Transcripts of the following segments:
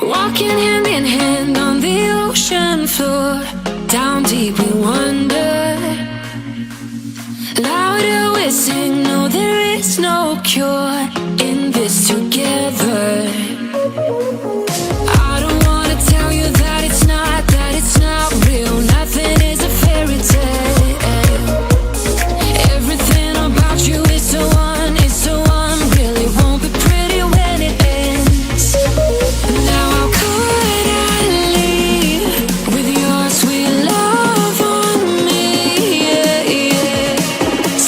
Walking hand in hand on the ocean floor, down deep we wander. Louder we sing, no there is no cure in this together. I don't wanna tell you that it's not real. Nothing is a fairy tale. Everything about you is so unreal. It won't be pretty when it ends. Now how could I leave with your sweet love on me? Yeah, yeah.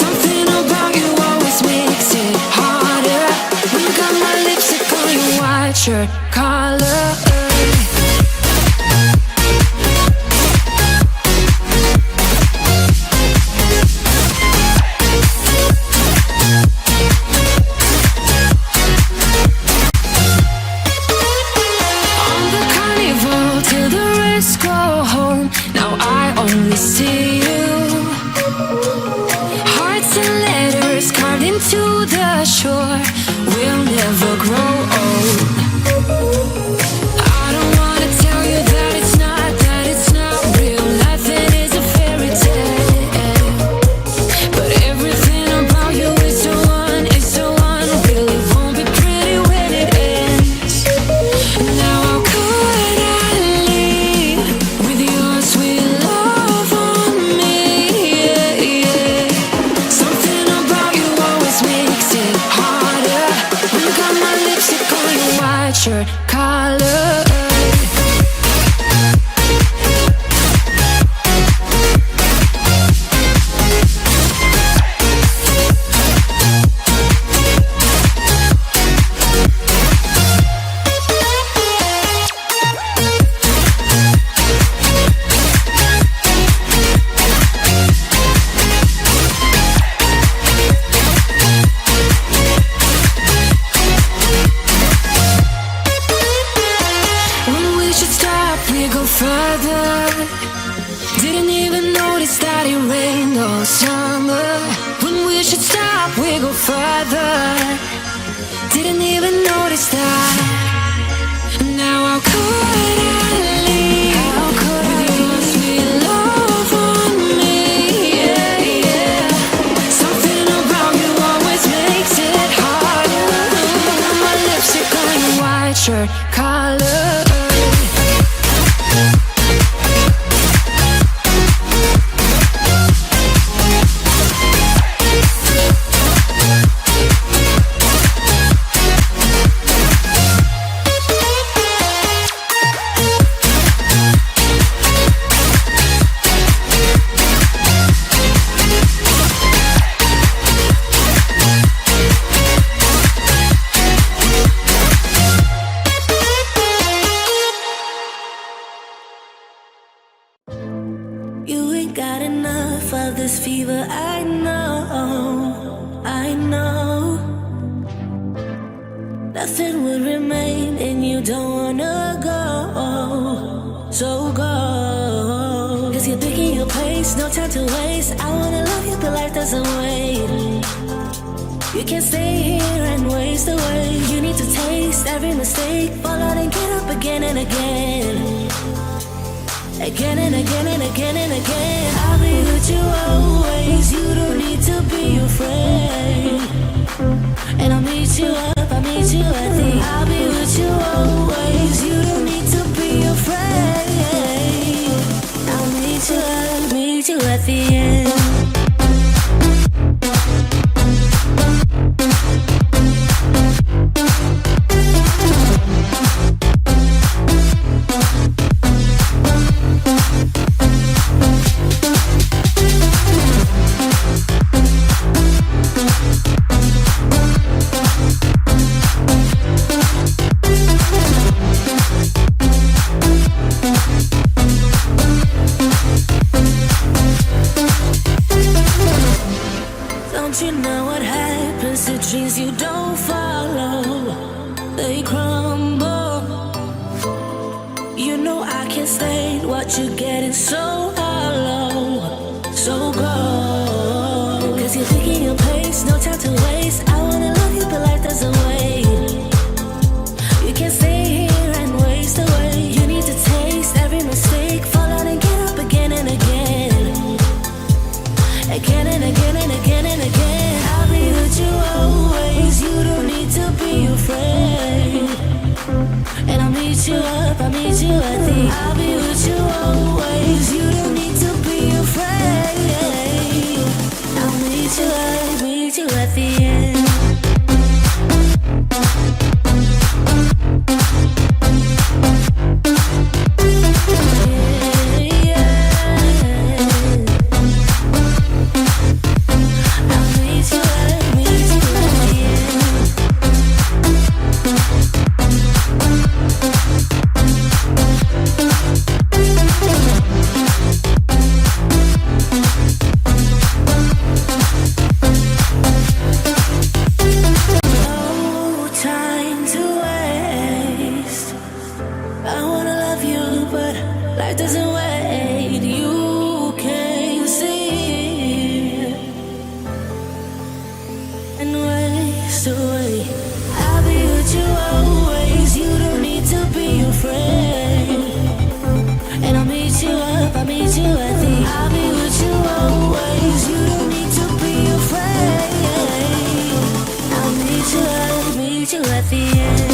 Something about you always makes it harder. When you got my lipstick on your white shirt collar. Only see you. Hearts and letters carved into the shore. We'll never grow old. I don't wanna tell you that it's not real. Nothing is a fairy tale. But everything about you is so unreal. It won't be pretty when it ends. Now how could I leave with your sweet love? Shirt collar. We go further. Didn't even notice that it rained all summer. When we should stop, we go further. Didn't even notice that. Now how could I leave with your sweet love on me? Yeah, yeah. Something about you always makes it harder. My lipstick on your white shirt collar. Got enough of this fever, I know. Nothing will remain and you don't wanna go, so go. Cause you're picking your pace, no time to waste. I wanna love you but life doesn't wait. You can't stay here and waste away. You need to taste every mistake, fall out and get up again and again. Again and again and again and again. I'll be with you always. You don't need to be afraid. And I'll meet you up, I'll meet you at the end. I'll be with you always. You don't need to be afraid. I'll meet you up, meet you at the end. Don't you know what happens to dreams you don't follow? They crumble. You know I can't stand what you're getting so hollow. So go. Cause you're picking your pace, no time to waste. I wanna love you but life doesn't wait. You can't stay here and waste meet you up, I'll meet you at the. I'll be with you always. You don't need to be afraid. I'll meet you at the end. At the end.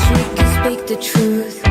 wish we could speak the truth.